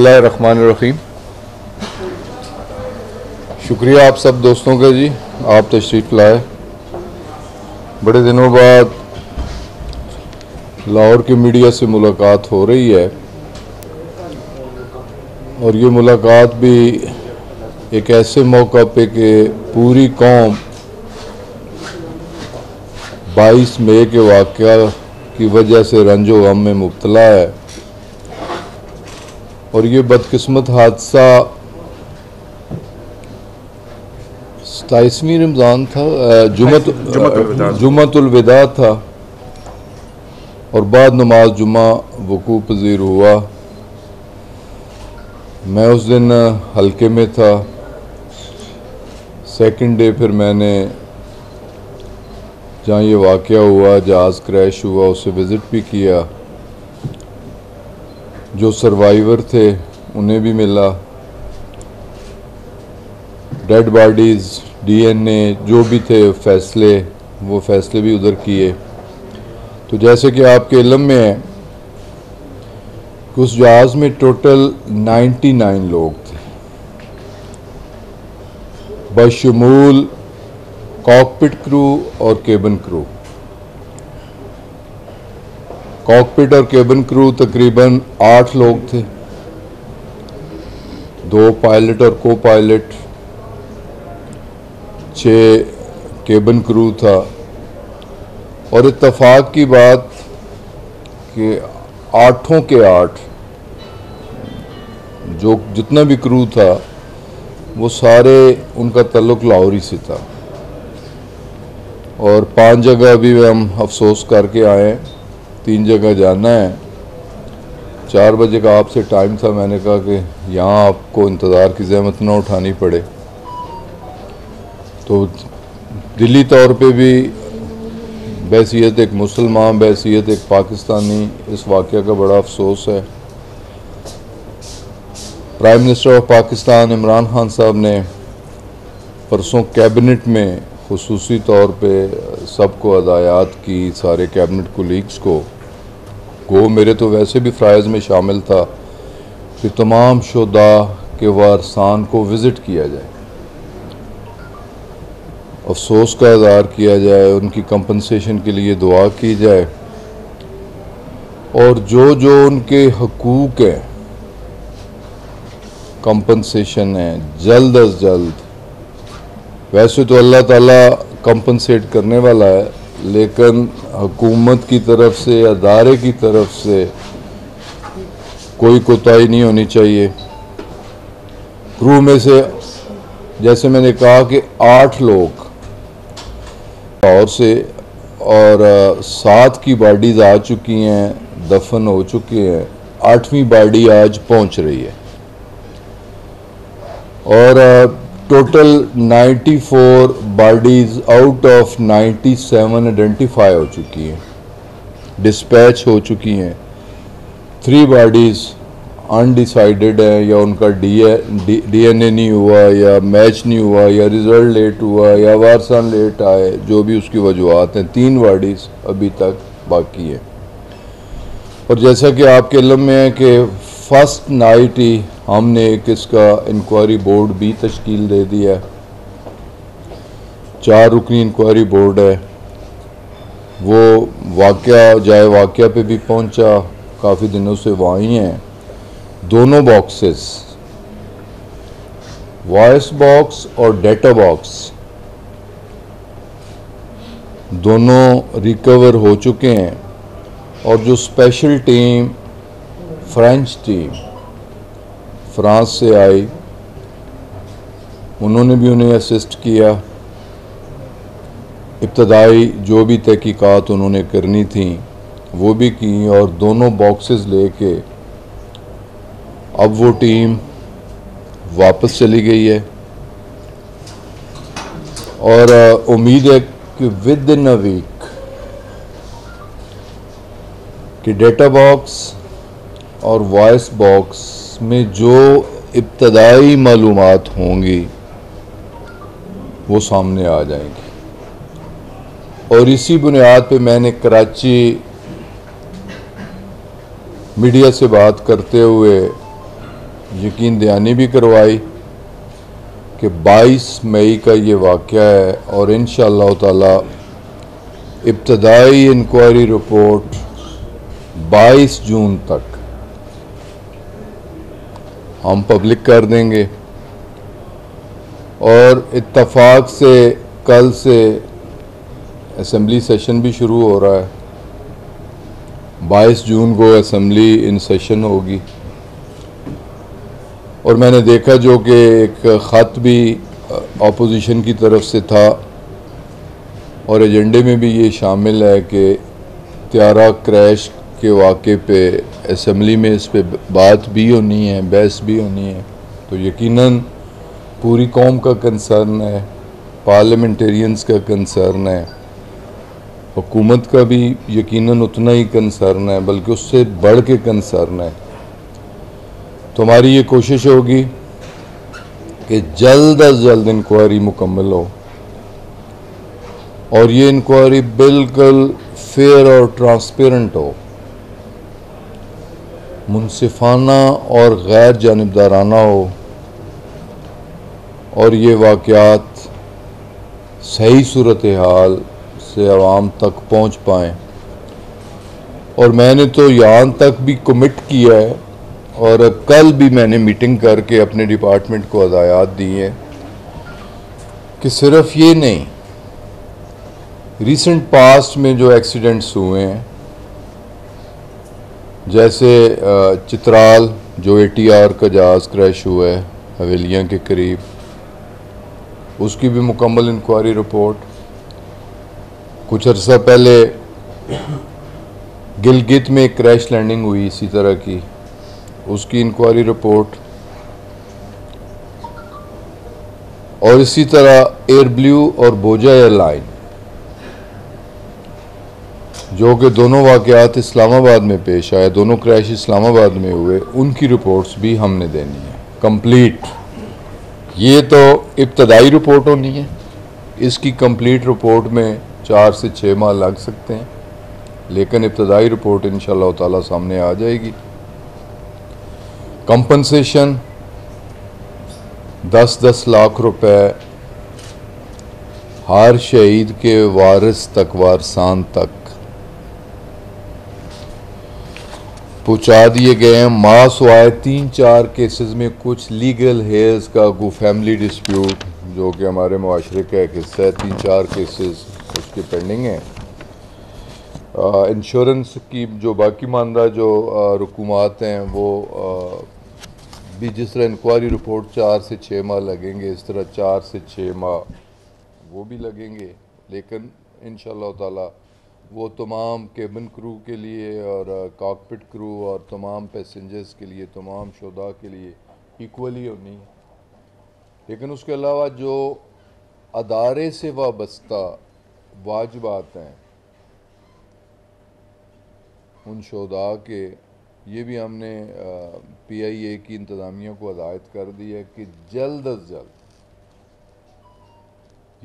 बिस्मिल्लाहिर्रहमानिर्रहीम। शुक्रिया आप सब दोस्तों का जी, आप तशरीफ़ लाए। बड़े दिनों बाद लाहौर की मीडिया से मुलाकात हो रही है और ये मुलाकात भी एक ऐसे मौका पे कि पूरी कौम 22 मई के वाक़या की वजह से रंजो गम में मुब्तला है और ये बदकिस्मत हादसा 27वीं रमज़ान था, जुम्मतुल विदा था और बाद नमाज जुम्मा वकू पज़ीर हुआ। मैं उस दिन हल्के में था। सेकंड डे फिर मैंने जहाँ ये वाक़या हुआ, जहाज़ क्रैश हुआ, उसे विज़िट भी किया। जो सर्वाइवर थे उन्हें भी मिला, डेड बॉडीज़, डीएनए जो भी थे वो फैसले भी उधर किए। तो जैसे कि आपके इल्म में है कि उस जहाज़ में टोटल 99 लोग थे, बशमूल कॉकपिट क्रू और केबिन क्रू। कॉकपिट और केबिन क्रू तकरीबन 8 लोग थे, 2 पायलट और को पायलट, 6 केबिन क्रू था। और इत्तफाक की बात कि 8 के 8 जो जितना भी क्रू था वो सारे उनका ताल्लुक लाहौर ही से था। और 5 जगह अभी हम अफसोस करके आए हैं, 3 जगह जाना है। 4 बजे का आपसे टाइम था, मैंने कहा कि यहाँ आपको इंतज़ार की ज़हमत ना उठानी पड़े। तो दिली तौर पे भी बैसियत एक मुसलमान, बैसियत एक पाकिस्तानी, इस वाक़या का बड़ा अफसोस है। Prime minister of Pakistan Imran Khan साहब ने परसों कैबिनेट में खुसूसी तौर पे सबको हदायत की, सारे कैबिनेट कोलीग्स को मेरे तो वैसे भी फ़राइज़ में शामिल था कि तमाम शुहदा के वारसान को विज़िट किया जाए, अफसोस का इज़हार किया जाए, उनकी कंपनसेशन के लिए दुआ की जाए और जो जो उनके हकूक़ हैं, कंपनसेशन है, जल्द अज जल्द। वैसे तो अल्लाह ताला कंपनसेट करने वाला है, लेकिन हुकूमत की तरफ से, अदारे की तरफ से कोई कोताही नहीं होनी चाहिए। क्रू में से जैसे मैंने कहा कि 8 लोग लाहौर से और 7 की बॉडीज़ आ चुकी हैं, दफन हो चुके हैं। 8वीं बॉडी आज पहुंच रही है और total 94 bodies out of 97 identify हो चुकी हैं, डिस्पैच हो चुकी हैं। 3 बॉडीज़ अनडिसाइडेड है, या उनका डीएनए नहीं हुआ, या मैच नहीं हुआ, या रिज़ल्ट लेट हुआ, या वारसान लेट आए, जो भी उसकी वजूहत हैं। 3 बॉडीज़ अभी तक बाकी हैं। और जैसा कि आपके इल्म में है कि फर्स्ट नाइट ही हमने एक इसका इंक्वायरी बोर्ड भी तश्कील दे दिया है। 4 रुकनी इंक्वायरी बोर्ड है, वो वाक़या पे भी पहुंचा, काफ़ी दिनों से वहाँ ही हैं। दोनों बॉक्सेस, वॉइस बॉक्स और डेटा बॉक्स, दोनों रिकवर हो चुके हैं। और जो special team, French team France से आई, उन्होंने भी उन्हें असिस्ट किया। इब्तदाई जो भी तहकीकात उन्होंने करनी थी वो भी की और दोनों बॉक्सेस लेके अब वो टीम वापस चली गई है। और उम्मीद है कि विद इन अ वीक कि डेटा बॉक्स और वॉइस बॉक्स में जो इब्तदाई मालूमात होंगी वो सामने आ जाएंगी। और इसी बुनियाद पे मैंने कराची मीडिया से बात करते हुए यकीन दहानी भी करवाई कि 22 मई का ये वाक़या है और इंशाअल्लाह ताला इब्तदाई इंक्वायरी रिपोर्ट 22 जून तक हम पब्लिक कर देंगे। और इत्तफाक से कल से असम्बली सेशन भी शुरू हो रहा है। 22 जून को असम्बली इन सेशन होगी और मैंने देखा जो कि एक ख़त भी अपोजिशन की तरफ से था और एजेंडे में भी ये शामिल है कि त्यारा क्रैश के वाक़े पे असम्बली में इस पे बात भी होनी है, बहस भी होनी है। तो यकीनन पूरी कौम का कंसर्न है, पार्लियामेंटेरियंस का कंसर्न है, हुकूमत का भी यकीनन उतना ही कंसर्न है, बल्कि उससे बढ़ के कंसर्न है। तो हमारी ये कोशिश होगी कि जल्द अज जल्द इंक्वायरी मुकम्मल हो और ये इंक्वायरी बिल्कुल फेयर और ट्रांसपेरेंट हो, मुनसिफाना और गैर जानिबदाराना हो और ये वाक़यात सही सूरत हाल से आवाम तक पहुँच पाएँ। और मैंने तो यहाँ तक भी कमिट किया है और कल भी मैंने मीटिंग करके अपने डिपार्टमेंट को हदायत दी हैं कि सिर्फ ये नहीं, रिसेंट पास्ट में जो एक्सीडेंट्स हुए हैं, जैसे चित्राल जो ATR का जहाज़ क्रैश हुआ है हवेलियाँ के करीब, उसकी भी मुकम्मल इंक्वायरी रिपोर्ट। कुछ अर्सा पहले गिलगित में एक क्रैश लैंडिंग हुई इसी तरह की, उसकी इंक्वायरी रिपोर्ट। और इसी तरह एयर ब्लू और बोजा एयरलाइन जो कि दोनों वाक़यात इस्लामाबाद में पेश आए, दोनों क्रैश इस्लामाबाद में हुए, उनकी रिपोर्ट्स भी हमने देनी है कंप्लीट। ये तो इब्तदाई रिपोर्ट होनी है, इसकी कंप्लीट रिपोर्ट में 4 से 6 माह लग सकते हैं, लेकिन इब्तदाई रिपोर्ट इंशाअल्लाह ताला सामने आ जाएगी। कंपनसेशन 10-10 लाख रुपए हर शहीद के वारिस तक, वारसान तक पहुँचा दिए गए हैं। मास हुआ है 3-4 केसेस में, कुछ लीगल हेयर्स का, को फैमिली डिस्प्यूट जो कि हमारे मुआशरे का एक हिस्सा है, 3-4 केसेस उसके पेंडिंग हैं। इंश्योरेंस की जो बाकी मानदा जो रुकूमात हैं वो भी जिस तरह इंक्वायरी रिपोर्ट 4 से 6 माह लगेंगे, इस तरह 4 से 6 माह वो भी लगेंगे। लेकिन इंशाअल्लाह ताला वो तमाम केबिन क्रू के लिए और कॉकपिट क्रू और तमाम पैसेंजर्स के लिए, तमाम शुहदा के लिए इक्वली होनी है। लेकिन उसके अलावा जो अदारे से वाबस्ता वाजिबात हैं उन शुहदा के, ये भी हमने PIA की इंतज़ामिया को हदायत कर दी है कि जल्द अज जल्द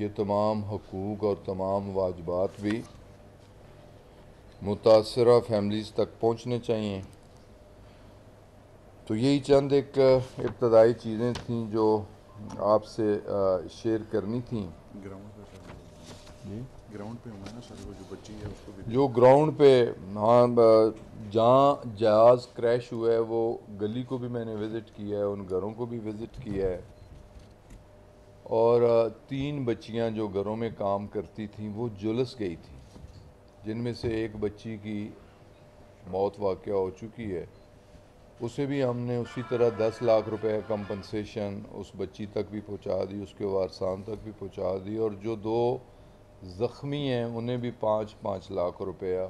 ये तमाम हकूक़ और तमाम वाजिबात भी मुतासरा फैमिलीज़ तक पहुँचने चाहिए। तो यही चंद एक इब्तदाई चीज़ें थीं जो आपसे शेयर करनी थी। ग्राउंड पे हुआ ना सर, वो जो बच्ची है उसको भी जो ग्राउंड पे, हाँ, जहाँ जहाज़ क्रैश हुआ है वो गली को भी मैंने विज़िट किया है, उन घरों को भी विज़िट किया है। और 3 बच्चियाँ जो घरों में काम करती थीं वो झुलस गई थी, जिनमें से एक बच्ची की मौत वाक़या हो चुकी है। उसे भी हमने उसी तरह 10 लाख रुपए कंपनसेशन उस बच्ची तक भी पहुंचा दी, उसके वारसान तक भी पहुंचा दी। और जो 2 ज़ख्मी हैं उन्हें भी 5-5 लाख रुपया।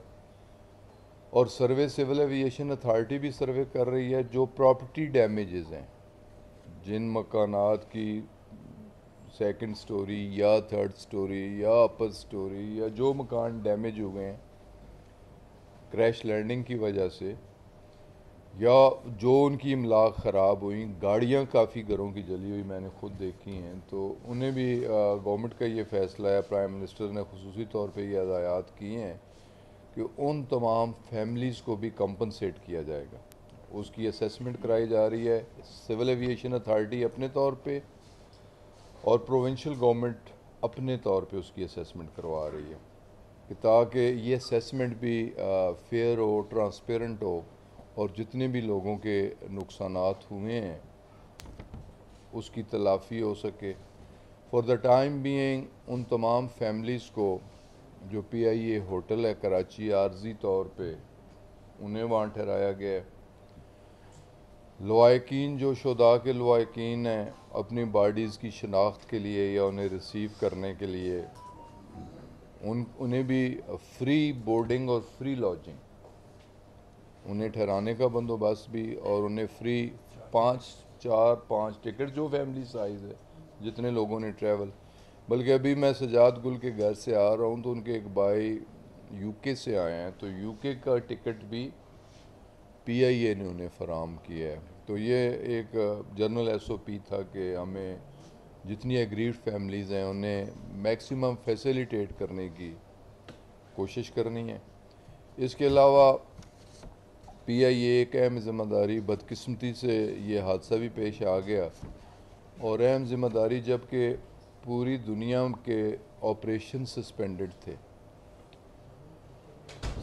और सर्वे सिविल एविएशन अथॉरिटी भी सर्वे कर रही है जो प्रॉपर्टी डैमेजेस हैं, जिन मकानात की 2nd स्टोरी या 3rd स्टोरी या अपर स्टोरी या जो मकान डैमेज हो गए हैं क्रैश लैंडिंग की वजह से, या जो उनकी इमलाक ख़राब हुई, गाड़ियाँ काफ़ी घरों की जली हुई मैंने ख़ुद देखी हैं, तो उन्हें भी गवर्नमेंट का ये फ़ैसला है, प्राइम मिनिस्टर ने खुसूसी तौर पे ये हदायत की हैं कि उन तमाम फैमिलीज़ को भी कंपनसेट किया जाएगा। उसकी असेसमेंट कराई जा रही है सिविल एविएशन अथॉरिटी अपने तौर पे, और प्रोविंशियल गवर्नमेंट अपने तौर पे उसकी असेसमेंट करवा रही है कि ताकि ये असेसमेंट भी फेयर हो, ट्रांसपेरेंट हो, और जितने भी लोगों के नुकसानात हुए हैं उसकी तलाफ़ी हो सके। फॉर द टाइम बीइंग उन तमाम फैमिलीज़ को जो PIA होटल है कराची आर्जी तौर पे उन्हें वहाँ ठहराया गया है। लवाकिन जो शुदा के लवाकिन हैं अपनी बॉडीज़ की शनाख्त के लिए या उन्हें रिसीव करने के लिए उन्हें भी फ्री बोर्डिंग और फ्री लॉजिंग, उन्हें ठहराने का बंदोबस्त भी, और उन्हें फ्री 5 टिकट जो फैमिली साइज़ है जितने लोगों ने ट्रैवल। बल्कि अभी मैं सजाद गुल के घर से आ रहा हूँ तो उनके एक भाई UK से आए हैं, तो UK का टिकट भी PIA ने उन्हें फ़राम किया है। तो ये एक जनरल SOP था कि हमें जितनी एग्रीड फैमिलीज़ हैं उन्हें मैक्सिमम फैसिलिटेट करने की कोशिश करनी है। इसके अलावा PIA एक अहम ज़िम्मेदारी, बदकिस्मती से ये हादसा भी पेश आ गया, और अहम ज़िम्मेदारी जबकि पूरी दुनिया के ऑपरेशन सस्पेंडेड थे,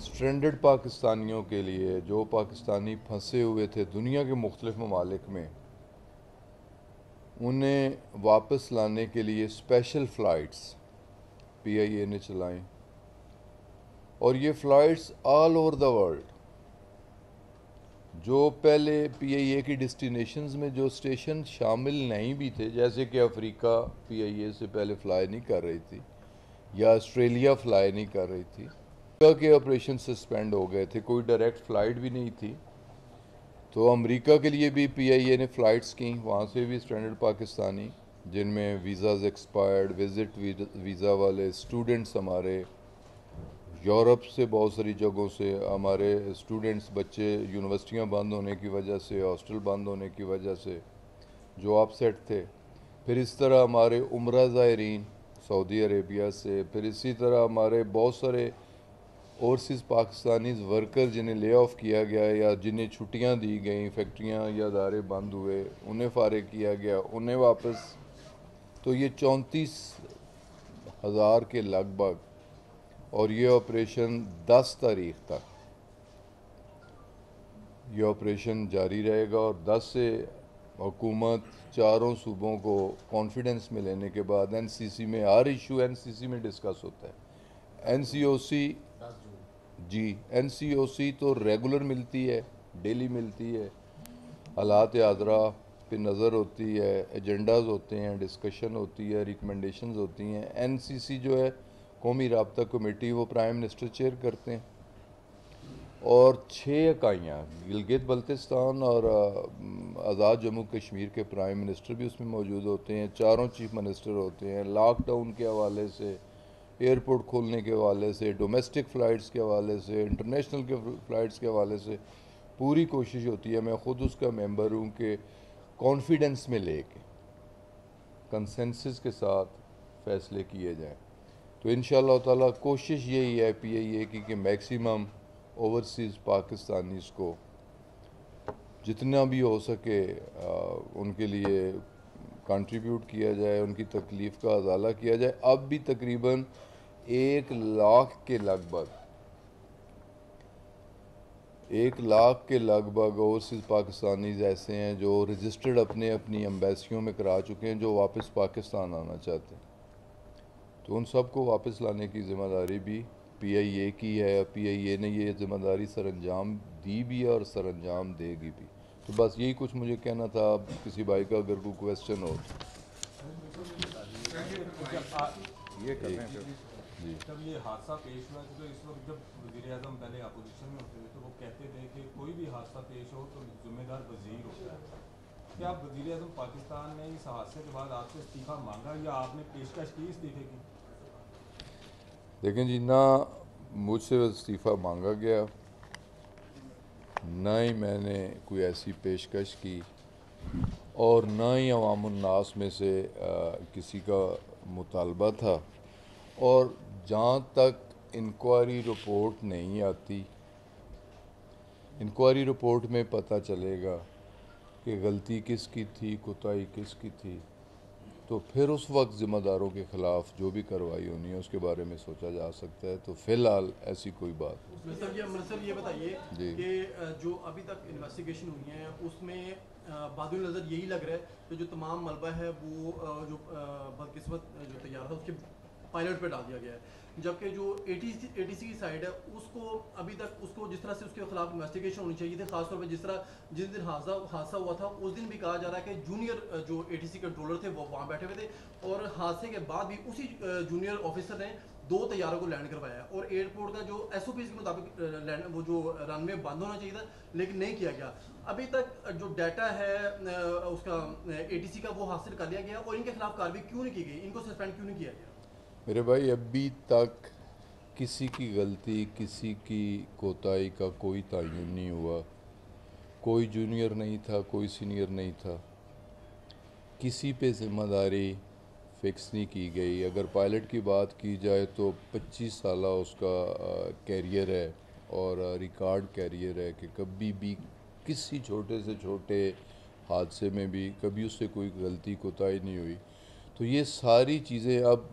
स्ट्रेंडेड पाकिस्तानियों के लिए जो पाकिस्तानी फंसे हुए थे दुनिया के मुख्तलिफ ममालिक में, उन्हें वापस लाने के लिए स्पेशल फ़्लाइट्स PIA ने चलाई, और ये flights all over the world, जो पहले PIA की डेस्टिनेशंस में जो स्टेशन शामिल नहीं भी थे, जैसे कि अफ्रीका PIA से पहले फ़्लाई नहीं कर रही थी या ऑस्ट्रेलिया फ़्लाई नहीं कर रही थी, अमेरिका के ऑपरेशन सस्पेंड हो गए थे, कोई डायरेक्ट फ़्लाइट भी नहीं थी। तो अमेरिका के लिए भी PIA ने फ़्लाइट्स की, वहाँ से भी स्ट्रैंडेड पाकिस्तानी जिनमें वीज़ाज़ एक्सपायर्ड, विज़िट वीज़ा वाले स्टूडेंट्स, हमारे यूरोप से बहुत सारी जगहों से हमारे स्टूडेंट्स, बच्चे यूनिवर्सिटियां बंद होने की वजह से, हॉस्टल बंद होने की वजह से जो अपसेट थे। फिर इस तरह हमारे उम्रा ज़ायरीन सऊदी अरेबिया से, फिर इसी तरह हमारे बहुत सारे ओवरसीज़ पाकिस्तानीज़ वर्कर जिन्हें ले ऑफ किया गया या जिन्हें छुट्टियां दी गई, फैक्ट्रियां या अदारे बंद हुए, उन्हें फारिग किया गया, उन्हें वापस। तो ये 34,000 के लगभग, और ये ऑपरेशन 10 तारीख तक ये ऑपरेशन जारी रहेगा, और 10 से हुकूमत चारों सूबों को कॉन्फिडेंस में लेने के बाद NCC में हर इशू NCC में डिस्कस होता है। NCOC जी, NCOC तो रेगुलर मिलती है, डेली मिलती है, हालात हाज़रा पे नज़र होती है, एजेंडाज होते हैं, डिस्कशन होती है, रिकमेंडेशंस होती हैं। NCC जो है कौमी राब्ता कमेटी, वो प्राइम मिनिस्टर चेयर करते हैं, और 6 इकाइयाँ गिलगित बल्तिस्तान और आज़ाद जम्मू कश्मीर के प्राइम मिनिस्टर भी उसमें मौजूद होते हैं, चारों चीफ मिनिस्टर होते हैं। लॉकडाउन के हवाले से, एयरपोर्ट खोलने के हवाले से, डोमेस्टिक फ़्लाइट्स के हवाले से, इंटरनेशनल के फ़्लाइट्स के हवाले से पूरी कोशिश होती है, मैं ख़ुद उसका मेंबर हूँ, कि कॉन्फिडेंस में लेके कंसेंसस के साथ फ़ैसले किए जाएँ। तो इंशाअल्लाह ताला कोशिश यही है PIA की कि मैक्सिमम ओवरसीज़ पाकिस्तानीज़ को जितना भी हो सके उनके लिए कंट्रीब्यूट किया जाए, उनकी तकलीफ़ का अज़ाला किया जाए। अब भी तकरीबन 1 लाख के लगभग 1 लाख के लगभग ओवरसीज़ पाकिस्तानीज़ ऐसे हैं जो रजिस्टर्ड अपने अपनी एम्बेसियों में करा चुके हैं, जो वापस पाकिस्तान आना चाहते हैं। तो उन सब को वापस लाने की ज़िम्मेदारी भी PIA की है। PIA ने ये ज़िम्मेदारी सरअंजाम दी भी है और सरअंजाम देगी भी। तो बस यही कुछ मुझे कहना था। अब किसी भाई का अगर कोई क्वेश्चन हो ये कर रहे हैं फिर। जी। जब ये हादसा पेश हुआ तो इस वक्त जब वज़ीर आज़म पहले अपोजिशन में होते थे तो वो कहते थे कि कोई भी हादसा पेश हो तो जिम्मेदार वज़ीर होता है। क्या आप वज़ीर आज़म पाकिस्तान ने इस हादसे के बाद आपसे इस्तीफ़ा मांगा या आपने पेशकश की इस्तीफ़े की? देखें जी, ना मुझसे इस्तीफ़ा मांगा गया, ना ही मैंने कोई ऐसी पेशकश की, और ना ही अवामुन्नास में से किसी का मुतालबा था। और जहाँ तक इंक्वायरी रिपोर्ट नहीं आती इंक्वायरी रिपोर्ट में पता चलेगा कि गलती किसकी थी, कोताही किसकी थी, तो फिर उस वक्त ज़िम्मेदारों के ख़िलाफ़ जो भी कार्रवाई होनी है उसके बारे में सोचा जा सकता है। तो फ़िलहाल ऐसी कोई बात सर ये बताइए जी। कि जो अभी तक इन्वेस्टिगेशन हुई है उसमें बादुल नज़र यही लग रहा है कि जो तमाम मलबा है वो जो बदकिस्मत जो तैयार था उसके पायलट पे डाल दिया गया है, जबकि जो एटीसी की साइड है उसको अभी तक उसको जिस तरह से उसके खिलाफ इन्वेस्टिगेशन होनी चाहिए थी, खासतौर पर जिस दिन हादसा हुआ था उस दिन भी कहा जा रहा है कि जूनियर जो एटीसी कंट्रोलर थे वो वहाँ बैठे हुए थे और हादसे के बाद भी उसी जूनियर ऑफिसर ने 2 तैयारों को लैंड करवाया और एयरपोर्ट का जो एसओपी के मुताबिक वो जो रनवे बंद होना चाहिए था लेकिन नहीं किया गया। अभी तक जो डाटा है उसका एटीसी का वो हासिल कर लिया गया और इनके खिलाफ कार्रवाई क्यों नहीं की गई, इनको सस्पेंड क्यों नहीं किया गया? मेरे भाई, अभी तक किसी की गलती, किसी की कोताही का कोई तयन नहीं हुआ। कोई जूनियर नहीं था, कोई सीनियर नहीं था, किसी पे ज़िम्मेदारी फिक्स नहीं की गई। अगर पायलट की बात की जाए तो 25 साल उसका कैरियर है और रिकॉर्ड कैरियर है कि कभी भी किसी छोटे से छोटे हादसे में भी कभी उससे कोई गलती कोताही नहीं हुई। तो ये सारी चीज़ें, अब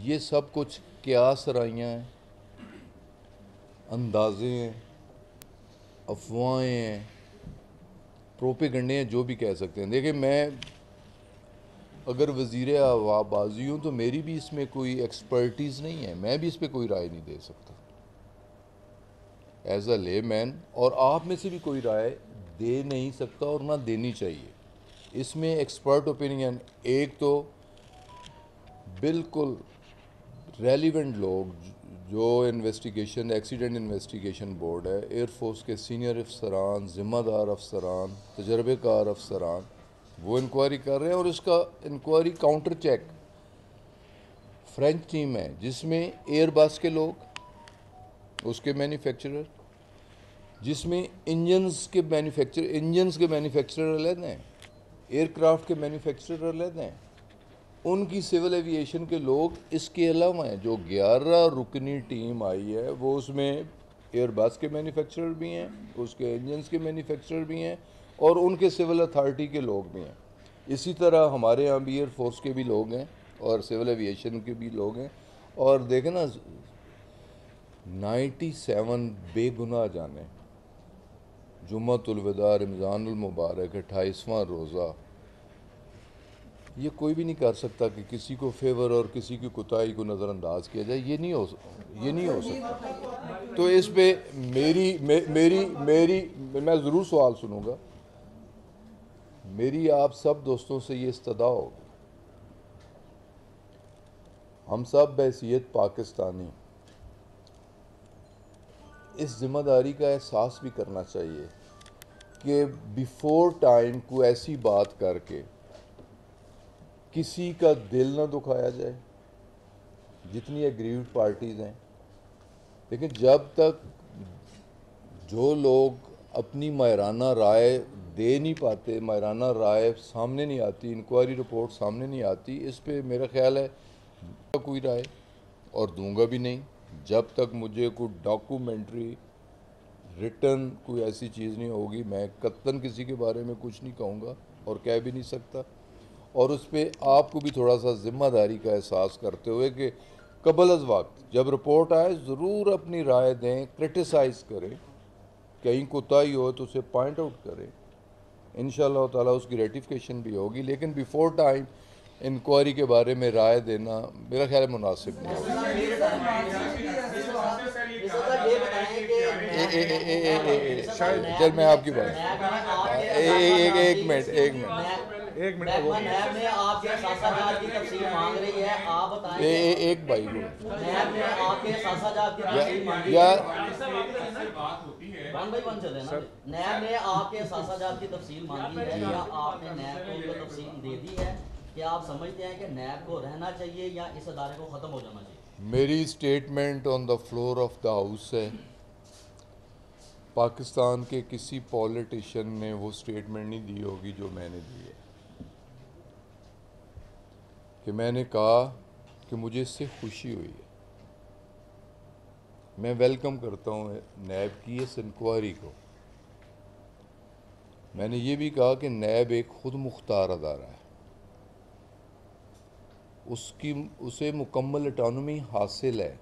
ये सब कुछ क्या सराइयाँ हैं, अंदाजे हैं, अफवाहें हैं, प्रोपेगंडे हैं, जो भी कह सकते हैं। देखिए, मैं अगर वज़ीर आवाबाजी हूँ तो मेरी भी इसमें कोई एक्सपर्टीज़ नहीं है, मैं भी इस पर कोई राय नहीं दे सकता एज अ ले मैन, और आप में से भी कोई राय दे नहीं सकता और ना देनी चाहिए। इसमें एक्सपर्ट ओपिनियन एक तो बिल्कुल रेलिवेंट लोग, जो इन्वेस्टिगेशन एक्सीडेंट इन्वेस्टिगेशन बोर्ड है, एयरफोर्स के सीनियर अफसरान, ज़िम्मेदार अफसरान, तजर्बेकार अफसरान, वो इंक्वायरी कर रहे हैं और इसका enquiry counter check French team है जिसमें एयरबस के लोग, उसके मैन्युफैक्चरर, जिसमें इंजन्स के मैन्युफैक्चरर अलग हैं, एयरक्राफ्ट के मैन्युफैक्चरर अलग हैं, उनकी सिविल एविएशन के लोग इसके अलावा हैं। जो 11 रुकनी टीम आई है वो उसमें एयरबस के मैन्युफैक्चरर भी हैं, उसके इंजन्स के मैन्युफैक्चरर भी हैं और उनके सिविल अथॉरिटी के लोग भी हैं। इसी तरह हमारे यहाँ भी एयरफोर्स के भी लोग हैं और सिविल एविएशन के भी लोग हैं। और देखें ना, 97 बेगुनाह जाने, जुम्मतुल विदा, रमज़ानुल मुबारक, 28वां रोज़ा, ये कोई भी नहीं कर सकता कि किसी को फेवर और किसी की कोताही को नज़रअंदाज किया जाए। ये नहीं हो सकता। तो इस पे मेरी मैं ज़रूर सवाल सुनूंगा। मेरी आप सब दोस्तों से ये इस्तदा होगी, हम सब बहैसियत पाकिस्तानी इस जिम्मेदारी का एहसास भी करना चाहिए कि बिफोर टाइम को ऐसी बात करके किसी का दिल ना दुखाया जाए, जितनी एग्रीव्ड पार्टीज़ हैं। लेकिन जब तक जो लोग अपनी मायराना राय दे नहीं पाते, मायराना राय सामने नहीं आती, इंक्वायरी रिपोर्ट सामने नहीं आती, इस पे मेरा ख्याल है कोई राय, और दूंगा भी नहीं जब तक मुझे कोई डॉक्यूमेंट्री रिटर्न कोई ऐसी चीज़ नहीं होगी। मैं कतन किसी के बारे में कुछ नहीं कहूँगा और कह भी नहीं सकता। और उस पर आपको भी थोड़ा सा ज़िम्मेदारी का एहसास करते हुए कि कबल अज़ वक्त जब रिपोर्ट आए ज़रूर अपनी राय दें, क्रिटिसाइज़ करें, कहीं कोताही हो तो उसे पॉइंट आउट करें, इंशाअल्लाह ताला उसकी रेटिफिकेशन भी होगी। लेकिन बिफोर टाइम इंक्वायरी के बारे में राय देना मेरा ख्याल है मुनासिब नहीं होगा। चल मैं आपकी बात, एक मिनट नैब ने आपके सासाजात की तफसील मांग रही है, आप बताएं। एक भाई को नैब ने आपके सासाजात की तफसील मांगी या वन बाई वन चले ना। नैब ने आपके सासाजात की तफसील मांगी है या आपने नैब को उनको तफसील दे दी है? क्या आप समझते हैं कि नैब को रहना चाहिए या इस अदारे को ख़त्म हो जाना चाहिए? मेरी statement on the floor of the house है। पाकिस्तान के किसी पॉलिटिशियन ने वो स्टेटमेंट नहीं दी होगी जो मैंने दी है, कि मैंने कहा कि मुझे इससे खुशी हुई है। मैं वेलकम करता हूँ नैब की इस इंक्वायरी को, मैंने ये भी कहा कि नैब एक खुद मुख्तार अदारा है, उसे मुकम्मल ऑटोनॉमी हासिल है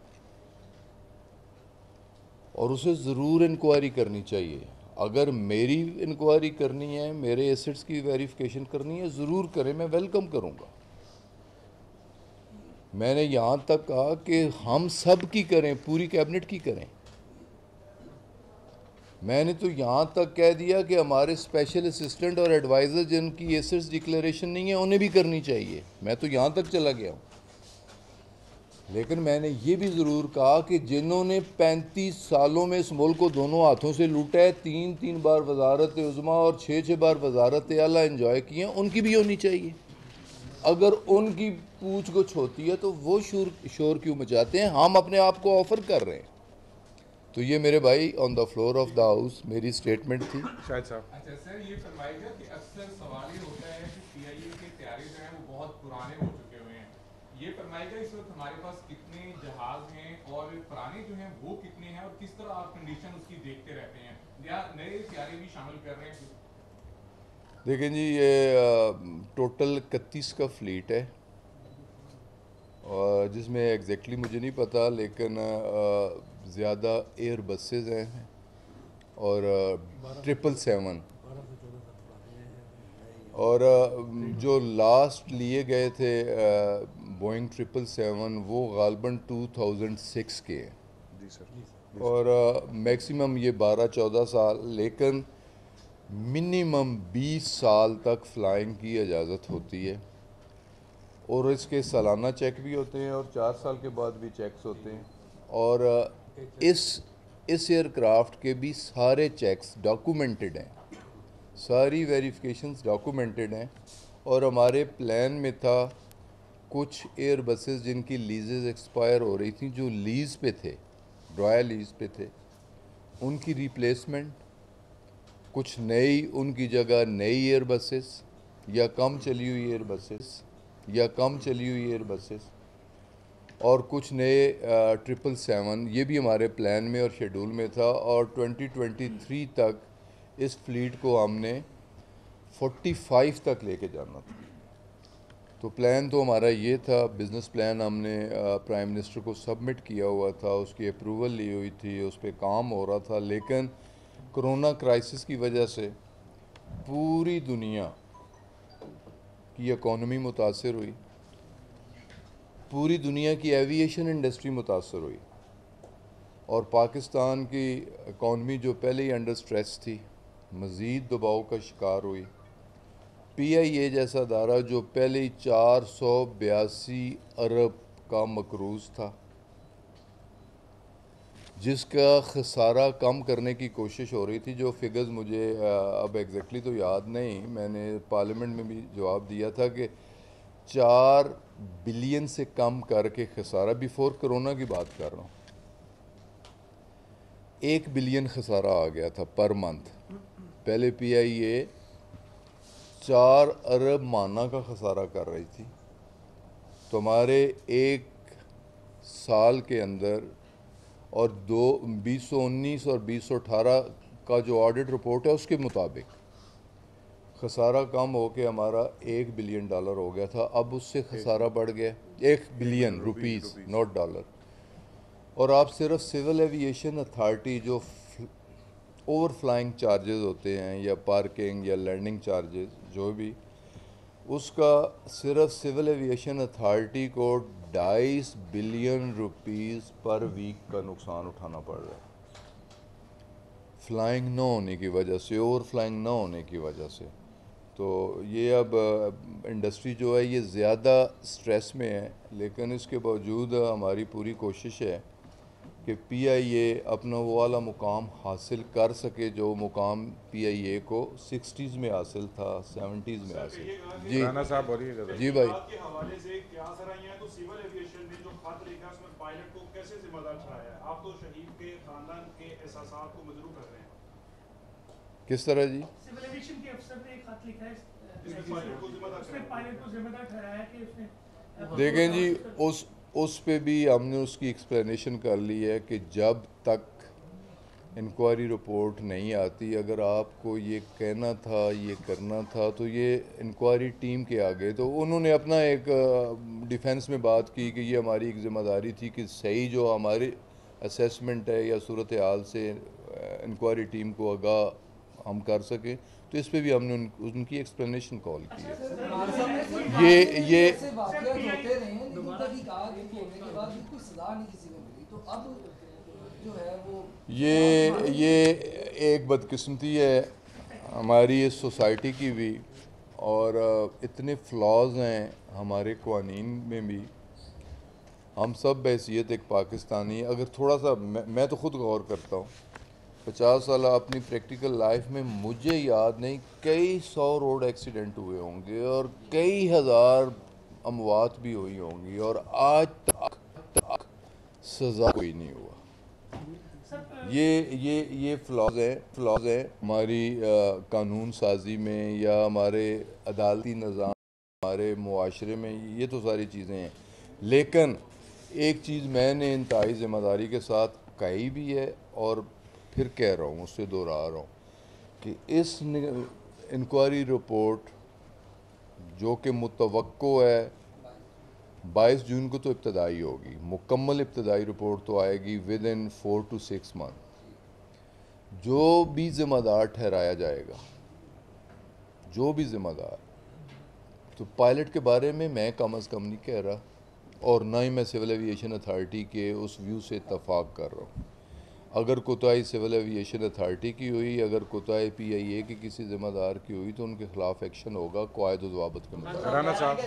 और उसे ज़रूर इंक्वायरी करनी चाहिए। अगर मेरी इंक्वायरी करनी है, मेरे एसेट्स की वेरिफिकेशन करनी है, ज़रूर करें, मैं वेलकम करूँगा। मैंने यहाँ तक कहा कि हम सब की करें, पूरी कैबिनेट की करें। मैंने तो यहाँ तक कह दिया कि हमारे स्पेशल असिस्टेंट और एडवाइज़र जिनकी एसेट्स डिक्लेरेशन नहीं है उन्हें भी करनी चाहिए। मैं तो यहाँ तक चला गया हूँ। लेकिन मैंने ये भी ज़रूर कहा कि जिन्होंने 35 सालों में इस मुल्क को दोनों हाथों से लूटा है, 3 बार वजारत उज़्मा और 6 बार वजारत आला एंजॉय किए हैं, उनकी भी होनी चाहिए। अगर उनकी पूछ गुछ होती है तो वो शोर क्यों मचाते हैं? हम अपने आप को ऑफ़र कर रहे हैं। तो ये मेरे भाई on the floor of the house मेरी स्टेटमेंट थी। शायद साहब अच्छा सर, ये फरमाइएगा कि अक्सर सवाल ये होता है कि पीआईए के तैयारी जो है वो बहुत पुराने हो चुके हुए हैं। ये फरमाइएगा इस वक्त हमारे पास कितने जहाज हैं और पुराने जो हैं वो कितने हैं और किस तरह आप कंडीशन उसकी देखते रहते हैं, या नए तैयारी भी शामिल कर रहे हैं? देखें जी, ये टोटल 31 का फ्लीट है और जिसमें एग्जैक्टली मुझे नहीं पता, लेकिन ज़्यादा एयर बसेज हैं और 777 और जो लास्ट लिए गए थे बोइंग 777 वो गालबन 2006 के हैं जी सर। और मैक्सिमम ये 12-14 साल, लेकिन मिनिमम 20 साल तक फ्लाइंग की इजाज़त होती है और इसके सालाना चेक भी होते हैं और 4 साल के बाद भी चेक्स होते हैं और इस एयरक्राफ्ट के भी सारे चेक्स डॉक्यूमेंटेड हैं, सारी वेरिफिकेशंस डॉक्यूमेंटेड हैं। और हमारे प्लान में था कुछ एयर बसेस जिनकी लीजेस एक्सपायर हो रही थी, जो लीज़ पे थे, रॉयल लीज़ पे थे, उनकी रिप्लेसमेंट, कुछ नई उनकी जगह नई एयर बसेस या कम चली हुई एयर बसेस और कुछ नए 777, ये भी हमारे प्लान में और शेड्यूल में था। और 2023 तक इस फ्लीट को हमने 45 तक लेके जाना था। तो प्लान तो हमारा ये था, बिज़नेस प्लान हमने प्राइम मिनिस्टर को सबमिट किया हुआ था, उसकी अप्रूवल ली हुई थी, उस पर काम हो रहा था। लेकिन कोरोना क्राइसिस की वजह से पूरी दुनिया की इकॉनमी मुतासर हुई, पूरी दुनिया की एविएशन इंडस्ट्री मुतासर हुई और पाकिस्तान की इकॉनमी जो पहले ही अंडर स्ट्रेस थी मज़ीद दबाव का शिकार हुई। पीआईए जैसा अदारा जो पहले ही 482 अरब का मकरूज़ था, जिसका खसारा कम करने की कोशिश हो रही थी, जो फिगर्स मुझे अब एग्जैक्टली तो याद नहीं, मैंने पार्लियामेंट में भी जवाब दिया था कि 4 बिलियन से कम करके खसारा, बिफोर कोरोना की बात कर रहा हूँ, 1 बिलियन खसारा आ गया था पर मंथ। पहले पीआईए 4 अरब माना का खसारा कर रही थी। तो हमारे 1 साल के अंदर और 2019 और 2018 का जो ऑडिट रिपोर्ट है उसके मुताबिक खसारा कम हो के हमारा $1 बिलियन हो गया था। अब उससे खसारा बढ़ गया 1 बिलियन रुपीज़, नॉट डॉलर। और आप सिर्फ सिविल एविएशन अथॉरिटी जो ओवर फ्लाइंग चार्जेस होते हैं या पार्किंग या लैंडिंग चार्जेस जो भी, उसका सिर्फ सिविल एविएशन अथॉरिटी को 2.5 बिलियन रुपीज़ पर वीक का नुकसान उठाना पड़ रहा है, फ्लाइंग ना होने की वजह से, ओवर फ्लाइंग ना होने की वजह से। तो ये अब इंडस्ट्री जो है ये ज़्यादा स्ट्रेस में है, लेकिन इसके बावजूद हमारी पूरी कोशिश है कि पीआईए अपना वो वाला मुकाम हासिल कर सके जो मुकाम पीआईए को 60s में हासिल था, 70s में हासिल। जी राना साहब बोलिएगा। जी भाई, के हवाले से क्या सर आई है, तो सिविल एविएशन ने जो खत लिखा उसमें पायलट को कैसे जिम्मेदार ठहराया है? आप तो शहीद के खानदान के एहसासात को मजरू कर रहे हैं। किस तरह जी? सिविल एविएशन के अफसर ने एक खत लिखा है, इसमें पायलट को जिम्मेदार उसने पायलट को जिम्मेदार ठहराया है कि उसने देखें जी, उस पे भी हमने उसकी एक्सप्लेनेशन कर ली है कि जब तक इंक्वायरी रिपोर्ट नहीं आती। अगर आपको ये कहना था, ये करना था, तो ये इंक्वायरी टीम के आगे, तो उन्होंने अपना एक डिफेंस में बात की कि ये हमारी एक ज़िम्मेदारी थी कि सही जो हमारी असेसमेंट है या सूरत हाल से इंक्वायरी टीम को आगाह हम कर सकें। तो इस पे भी हमने उनकी एक्सप्लेनेशन कॉल की है। ये ऐसे वाक़यात होते रहे हैं, लेकिन कभी कहा कि होने के बाद भी कोई सज़ा नहीं किसी को मिली, तो अब जो है वो ये एक बदकिस्मती है हमारी इस सोसाइटी की भी, और इतने फ्लॉज हैं हमारे क़वानीन में भी। हम सब बहैसियत एक पाकिस्तानी, अगर थोड़ा सा मैं तो ख़ुद गौर करता हूँ, 50 साल अपनी प्रैक्टिकल लाइफ में मुझे याद नहीं कई 100 रोड एक्सीडेंट हुए होंगे और कई हज़ार अमवात भी हुई होंगी, और आज तक सज़ा कोई नहीं हुआ। ये फ्लॉज है हमारी कानून साजी में या हमारे अदालती निज़ाम, हमारे मुआशरे में, ये तो सारी चीज़ें हैं। लेकिन एक चीज़ मैंने इंतहाई ज़िम्मेदारी के साथ कही भी है और फिर कह रहा हूँ, उससे दोहरा रहा हूँ कि इस इंक्वायरी रिपोर्ट जो कि मुतवक्को है 22 जून को तो इब्तदाई होगी, मुकम्मल इब्तदाई रिपोर्ट तो आएगी विद इन 4 to 6 मंथ। जो भी ज़िम्मेदार ठहराया जाएगा, जो भी ज़िम्मेदार, तो पायलट के बारे में मैं कम अज़ कम नहीं कह रहा, और ना ही मैं सिविल एविएशन अथॉरिटी के उस व्यू से इत्तफाक कर रहा हूँ। अगर कोताही सिविल एविएशन अथॉरिटी की हुई, अगर कोताही PIA के किसी ज़िम्मेदार की हुई, तो उनके खिलाफ एक्शन होगा क़वायद व ज़वाबित के मुताबिक। राना साहब 10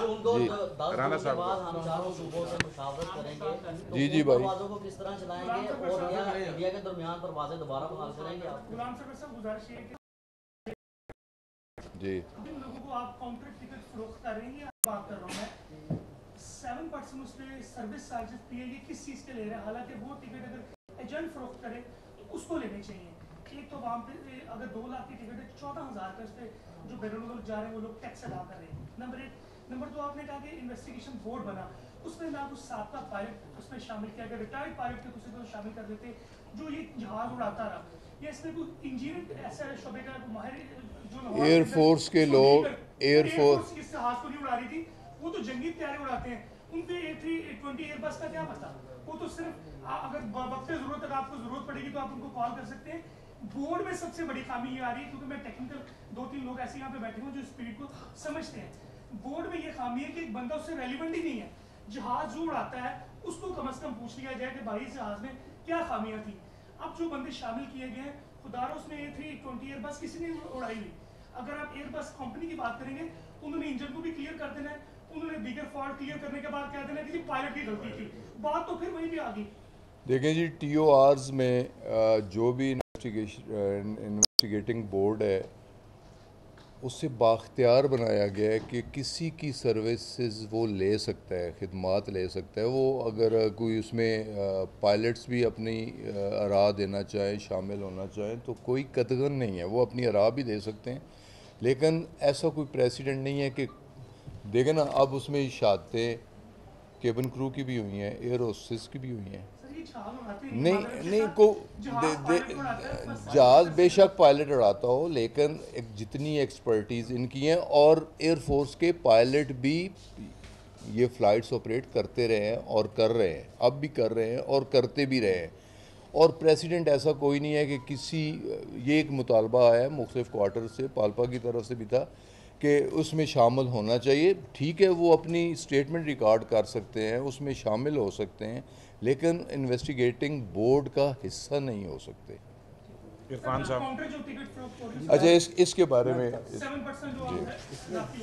जून को जी। 10 राना जून के साहब। बाद हम चारों सूबों से मुशावरत करेंगे। तो जी उन भाई। परवाज़ों को किस तरह चलाएंगे और क्या इंडिया के दरमियान परवाज़ें दोबारा बहाल करेंगे आप? गुलाम साहब गुजारिश है कि जी जिन लोगों को आप काउंटर टिकट फरोख्त कर रहे हैं, ये बात कर रहा हूँ मैं, 7% उस पर सर्विस चार्जेस PIA किस चीज़ के ले रहे हैं, हालांकि वो टिकट अगर एजेंट फरोख्त करे तो उसको लेने चाहिए। एक तो वहाँ पे अगर 2 लाख की टिकट है, 14,000 का उस पर जो बैरून मुल्क जा रहे हैं वो लोग टैक्स अदा कर रहे हैं। नंबर 1। नंबर 2, आपने कहा कि इन्वेस्टिगेशन बोर्ड बना, उसमें ना कुछ साबका पायलट उसमें शामिल किया गया, रिटायर्ड पायलट के किसी को शामिल कर देते जो ये जहाज उड़ाता रहा, या इसमें कोई इंजीनियर ऐसा शोबे का माहिर जो एयरफोर्स के लोग, एयरफोर्स इस जहाज को नहीं उड़ा रही थी, वो तो जंगी तैयारी उड़ाते हैं, उनके A320 एयरबस का क्या पता। वो तो सिर्फ अगर वक्त जरूरत तक आपको जरूरत पड़ेगी तो आप उनको कॉल कर सकते हैं। बोर्ड में सबसे बड़ी खामी ये आ रही है, क्योंकि मैं टेक्निकल 2-3 लोग ऐसे यहाँ पे बैठे हुए जो स्पीड को समझते हैं। बोर्ड में ये खामी है कि एक बंदा उससे रेलिवेंट ही नहीं है। जहाज जो उड़ाता है उसको कम से कम पूछ लिया जाए कि भाई इस जहाज में क्या खामियां थी। अब जो बंदे शामिल किए गए हैं, खुदारा उसमें A320 एयरबस किसी ने उड़ाई हुई। अगर आप एयरबस कंपनी की बात करेंगे, उन्होंने इंजन को भी क्लियर कर देना है, उन्होंने दीगर फॉल्ट क्लियर करने के बाद कह देना कि पायलट की गलती थी, बात तो फिर वहीं पे आ गई। देखें जी, TORs में जो भी इन्वेस्टिगेटिंग बोर्ड है उससे बाख्तियार बनाया गया है कि किसी की सर्विसेज वो ले सकता है, खिदमात ले सकता है। वो अगर कोई उसमें पायलट्स भी अपनी आरा देना चाहें, शामिल होना चाहें, तो कोई कतगन नहीं है, वो अपनी आरा भी दे सकते हैं। लेकिन ऐसा कोई प्रेसिडेंट नहीं है कि देखें ना, अब उसमें शहादतें केबिन क्रू की भी हुई हैं, एयर होस्टेस की भी हुई हैं। नहीं को जहाज़ बेशक पायलट उड़ाता हो, लेकिन एक जितनी एक्सपर्टीज़ इनकी हैं, और एयरफोर्स के पायलट भी ये फ़्लाइट्स ऑपरेट करते रहे हैं और कर रहे हैं, अब भी कर रहे हैं और करते भी रहे हैं। और प्रेसिडेंट ऐसा कोई नहीं है कि किसी, ये एक मुतालबा आया मुख्तलिफ क्वार्टर से, पालपा की तरफ से भी था कि उसमें शामिल होना चाहिए। ठीक है, वो अपनी स्टेटमेंट रिकॉर्ड कर सकते हैं, उसमें शामिल हो सकते हैं, लेकिन इन्वेस्टिगेटिंग बोर्ड का हिस्सा नहीं हो सकते। इरफान साहब, काउंटर जो टिकट फरोख्त हो रही है, अच्छा, इसके बारे में 7% जो है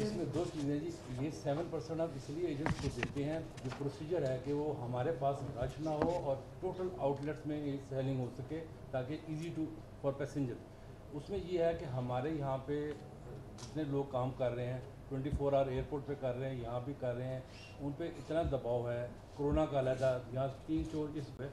इसमें 2 चीज़ें जी। ये 7% आप इसलिए एजेंट्स को देते हैं, जो प्रोसीजर है कि वो हमारे पास रश ना हो और टोटल आउटलेट्स में ये सेलिंग हो सके, ताकि इजी टू फॉर पैसेंजर। उसमें ये है कि हमारे यहाँ पे जितने लोग काम कर रहे हैं, 24 आवर एयरपोर्ट पे कर रहे हैं, यहाँ भी कर रहे हैं, उन पे इतना दबाव है, कोरोना का अलहदा, यहाँ 3 चोर इस पे,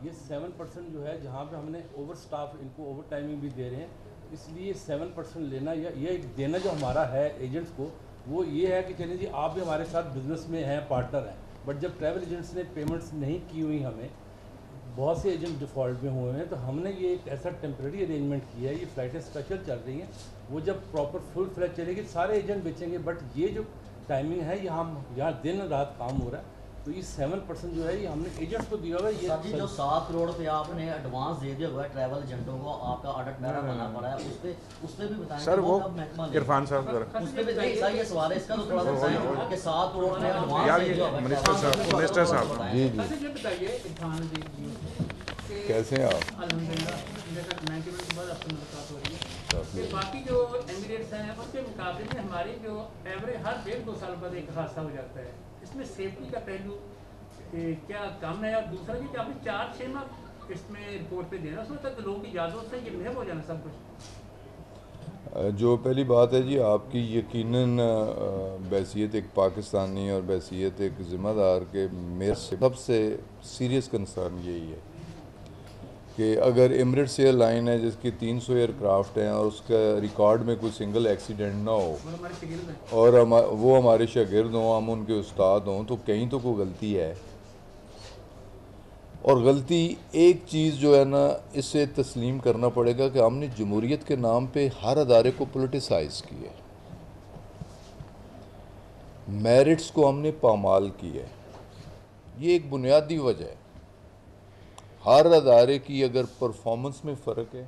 ये 7% जो है जहाँ पे हमने ओवर स्टाफ, इनको ओवर टाइमिंग भी दे रहे हैं, इसलिए 7% लेना या ये देना जो हमारा है एजेंट्स को, वो ये है कि चलिए जी आप भी हमारे साथ बिजनेस में हैं, पार्टनर हैं, बट जब ट्रैवल एजेंट्स ने पेमेंट्स नहीं की हुई हमें, बहुत से एजेंट डिफ़ॉल्ट में हुए हैं, तो हमने ये एक ऐसा टेम्प्रेरी अरेंजमेंट किया है। ये फ्लाइटें स्पेशल चल रही हैं, वो जब प्रॉपर फुल फ्लैज चलेगी सारे एजेंट बेचेंगे। बट ये जो टाइमिंग है, यहाँ दिन रात काम हो रहा है, तो ये 7% जो है ये हमने एजेंट्स को दिया हुआ है। सर जी, ये जो 7 करोड़ पे आपने एडवांस दे दिया हुआ है ट्रैवल एजेंटों को, आपका ऑडिट मेरा बना पड़ा है, उस पे भी बताएं सर वो कब महकमा लेगा? इरफान साहब जरा उस पे भी नहीं सर, ये सवाल है इसका, तो थोड़ा सा बताएं कि 7 करोड़ में एडवांस यार दे ये दिया हुआ है मिनिस्टर ट्रैवल साहब, एजेंटों को, मिनिस्टर थोड़ा साहब। बताएं। जी जी, अच्छा ये बताइए इरफान जी कि कैसे हैं आप? अल्हम्दुलिल्लाह मेरे 90 मिनट के बाद आपसे मुलाकात हो रही है कि बाकी जो एमिरेट्स हैं उसके मुकाबले में हमारी जो एवरेज हर 1.5-2 साल बाद एक हादसा हो जाता है, इसमें सेफ्टी का पहलू क्या कम है? और दूसरा कि आपने 4-6 माह इसमें रिपोर्ट पे देना, उसमें तक लोगों की यादों से ये महव हो जाना सब कुछ। जो पहली बात है जी, आपकी यकीनन बैसियत एक पाकिस्तानी और बैसियत एक ज़िम्मेदार के मेरे सबसे सीरियस कंसर्न यही है कि अगर एमिरेट्स एयरलाइन है जिसकी 300 एयरक्राफ्ट हैं और उसका रिकॉर्ड में कोई सिंगल एक्सीडेंट ना हो और हमारे शिगिर्द हैं, और वो हमारे शागिर्द हों, हम उनके उस्ताद हों, तो कहीं तो कोई गलती है। और गलती एक चीज़ जो है ना, इसे तस्लीम करना पड़ेगा कि हमने जमहूरियत के नाम पे हर अदारे को पोलिटिसाइज़ किया, मेरिट्स को हमने पामाल किया। ये एक बुनियादी वजह है। हर अदारे की अगर परफॉर्मेंस में फ़र्क है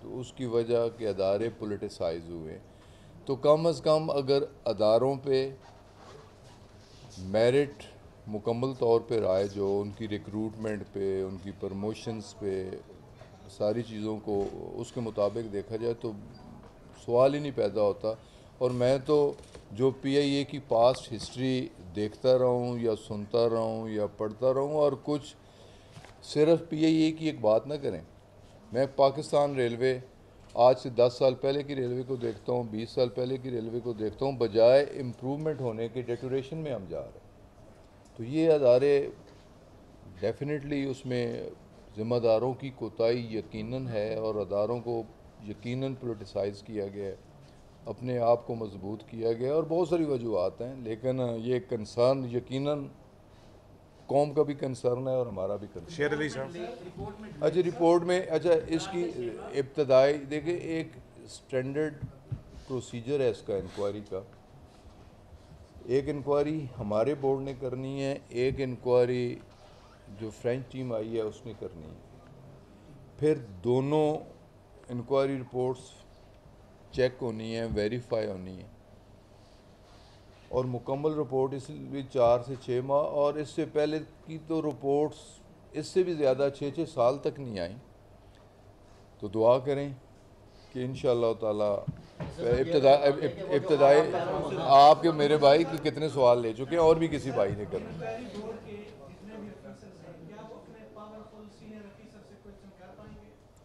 तो उसकी वजह के अदारे पोलिटिसाइज हुए। तो कम अज़ कम अगर अदारों पे मेरिट मुकम्मल तौर पे राय जो उनकी रिक्रूटमेंट पे, उनकी प्रमोशंस पे, सारी चीज़ों को उसके मुताबिक देखा जाए तो सवाल ही नहीं पैदा होता। और मैं तो जो PIA की पास्ट हिस्ट्री देखता रहा हूँ या सुनता रहा हूँ या पढ़ता रहा हूँ, और कुछ सिर्फ PIA की एक बात ना करें। मैं पाकिस्तान रेलवे आज से 10 साल पहले की रेलवे को देखता हूँ, 20 साल पहले की रेलवे को देखता हूँ, बजाय इम्प्रूवमेंट होने के डेटोरेशन में हम जा रहे हैं। तो ये अदारे डेफिनेटली उसमें ज़िम्मेदारों की कोताही यकीनन है और अदारों को यकीनन पोलिटिसाइज़ किया गया है, अपने आप को मजबूत किया गया है, और बहुत सारी वजूहत हैं। लेकिन ये कंसर्न यकीनन कौम का भी कंसर्न है और हमारा भी कंसर्न। शेर अली साहब, अच्छा, रिपोर्ट में अच्छा इसकी इब्तदाई देखिए, एक स्टैंडर्ड प्रोसीजर है इसका इंक्वायरी का। एक इंक्वायरी हमारे बोर्ड ने करनी है, एक इंक्वायरी जो फ्रेंच टीम आई है उसने करनी है, फिर दोनों इंक्वायरी रिपोर्ट्स चेक होनी है, वेरीफाई होनी है, और मुकम्मल रिपोर्ट इसलिए 4 से 6 माह, और इससे पहले की तो रिपोर्ट्स इससे भी ज़्यादा 6-6 साल तक नहीं आई। तो दुआ करें कि इंशाअल्लाह ताला इब्तदाई आपके मेरे भाई के कितने सवाल ले चुके हैं और भी किसी भाई ने करना।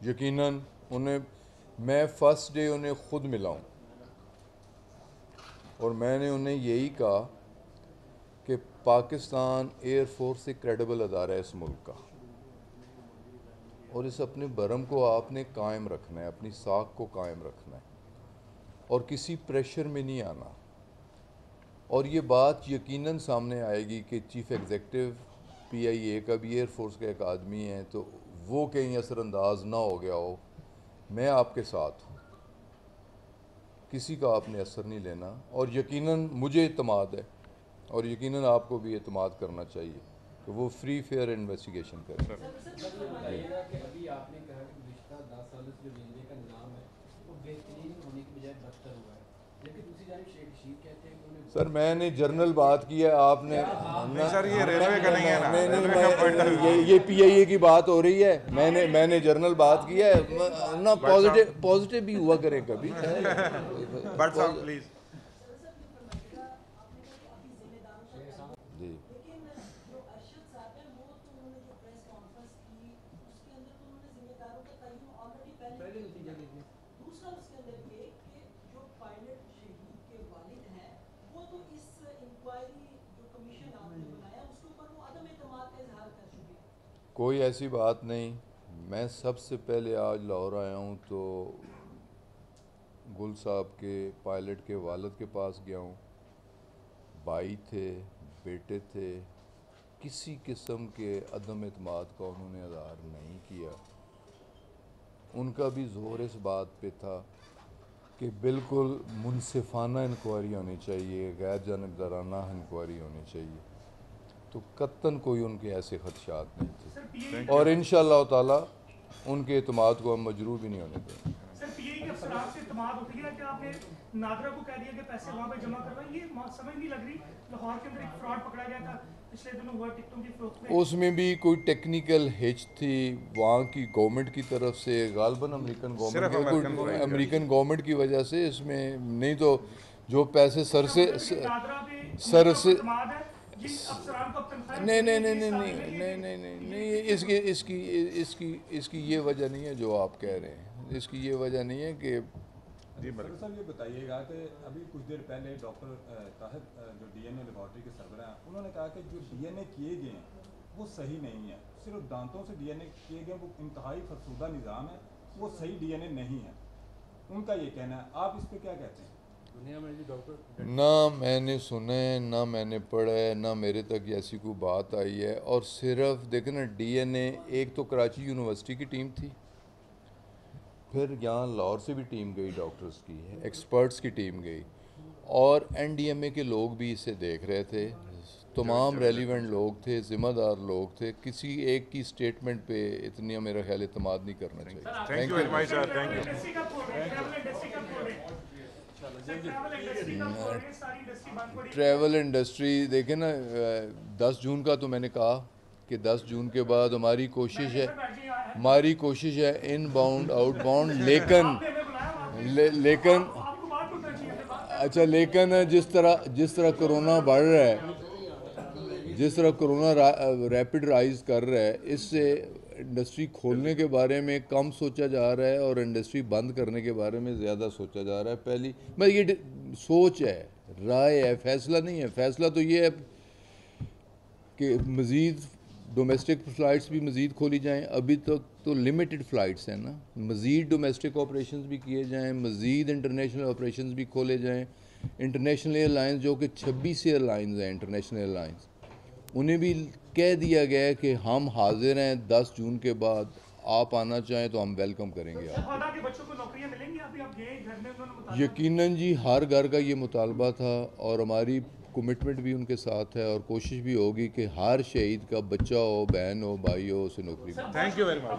यकीनन उन्हें मैं फ़र्स्ट डे उन्हें ख़ुद मिला हूँ और मैंने उन्हें यही कहा कि पाकिस्तान एयरफोर्स एक क्रेडिबल अदारा है इस मुल्क का, और इस अपने बरम को आपने कायम रखना है, अपनी साख को कायम रखना है और किसी प्रेशर में नहीं आना। और ये बात यकीनन सामने आएगी कि चीफ़ एग्जेक्टिव PIA का भी एयरफोर्स का एक आदमी है, तो वो कहीं असरअंदाज ना हो गया हो। मैं आपके साथ हूँ, किसी का आपने असर नहीं लेना, और यकीनन मुझे इत्मीनाद है और यकीनन आपको भी इत्मीनाद करना चाहिए कि वो फ्री फेयर इन्वेस्टिगेशन करें। अभी आपने कहा कि पिछले 10 सालों से जो रेलवे का निज़ाम है वो बेहतरीन होने की बजाय बदतर हुआ है, लेकिन दूसरी जानिब शेख रशीद कहते हैं कि उन्हें सर मैंने जनरल बात की है, आपने सर ये रेलवे का नहीं है ना, नहीं रेलवे का पॉइंट ऑफ व्यू। ये PIA की बात हो रही है। मैंने जनरल बात की है ना, पॉजिटिव भी हुआ करें कभी। बट साहब प्लीज। जी कोई ऐसी बात नहीं। मैं सबसे पहले आज लाहौर आया हूँ तो गुल साहब के पायलट के वालिद के पास गया हूँ। भाई थे, बेटे थे, किसी किस्म के अदम एतमाद का उन्होंने इज़हार नहीं किया। उनका भी ज़ोर इस बात पे था कि बिल्कुल मुनसिफाना इंक्वायरी होनी चाहिए, गैर जानबदाराना इंक्वायरी होनी चाहिए। तो कत्तन कोई उनके ऐसे खदशात नहीं थे और इंशाअल्लाह ताला उनके एतमाद को हम मजरूह भी नहीं होने देंगे। सर पीआई के अफसरान से इत्मीनान होती है कि आपने नादरा को कह दिया कि पैसे वहाँ पे जमा करवाएं, ये समझ नहीं लग रही। लाहौर के अंदर एक फ्रॉड पकड़ा गया था पिछले दिनों हुआ टिकटों की फरोख्त में, उसमें भी कोई टेक्निकल हिच थी वहाँ की गवर्नमेंट की तरफ से, गालबन अमेरिकन गवर्नमेंट की वजह से इसमें, नहीं तो जो पैसे सर से नहीं इसकी ये वजह नहीं है जो आप कह रहे हैं। इसकी ये वजह नहीं है कि सर ये बताइएगा कि अभी कुछ देर पहले डॉक्टर ताहिर जो डीएनए लेबॉर्ट्री के सरबराह हैं, उन्होंने कहा कि जो डीएनए किए गए हैं वो सही नहीं है, सिर्फ दांतों से डीएनए किए गए वो इंतहाई फरसूदा निज़ाम है, वो सही डीएनए नहीं है, उनका ये कहना है। आप इस पर क्या कहते हैं? दुनिया में जी डॉक्टर ना मैंने सुना है, ना मैंने पढ़ा है, ना मेरे तक ऐसी कोई बात आई है। और सिर्फ देखें ना, डीएनए एक तो कराची यूनिवर्सिटी की टीम थी, फिर यहाँ लाहौर से भी टीम गई, डॉक्टर्स की एक्सपर्ट्स की टीम गई, और एनडीएमए के लोग भी इसे देख रहे थे। तमाम रेलिवेंट लोग थे, ज़िम्मेदार लोग थे। किसी एक की स्टेटमेंट पे इतनी मेरा ख्याल इत्मीनान नहीं करना चाहिए। Thank you very much sir, thank you. Travel industry देखें ना, 10 जून का तो मैंने कहा कि 10 जून के बाद हमारी कोशिश है इनबाउंड आउटबाउंड, लेकिन अच्छा, लेकिन जिस तरह कोरोना बढ़ रहा है, जिस तरह कोरोना रैपिड राइज कर रहा है, इससे इंडस्ट्री खोलने के बारे में कम सोचा जा रहा है और इंडस्ट्री बंद करने के बारे में ज़्यादा सोचा जा रहा है। पहली मैं ये सोच है, राय है, फैसला नहीं है। फैसला तो ये है कि मज़ीद डोमेस्टिक फ़्लाइट्स भी मज़ीद खोली जाएं। अभी तक तो लिमिटेड फ़्लाइट्स हैं ना, मज़ीद डोमेस्टिक ऑपरेशंस भी किए जाएं, मज़ीद इंटरनेशनल ऑपरेशंस भी खोले जाएं। इंटरनेशनल एयरलाइंस जो कि 26 एयरलाइंस हैं इंटरनेशनल एयरलाइंस, उन्हें भी कह दिया गया है कि हम हाजिर हैं 10 जून के बाद, आप आना चाहें तो हम वेलकम करेंगे आप। यकीनन जी, हर घर का ये मुतालबा था और हमारी कमिटमेंट भी उनके साथ है और कोशिश भी होगी कि हर शहीद का बच्चा हो, बहन हो, भाई हो, उसे नौकरी मिले। Thank you very much.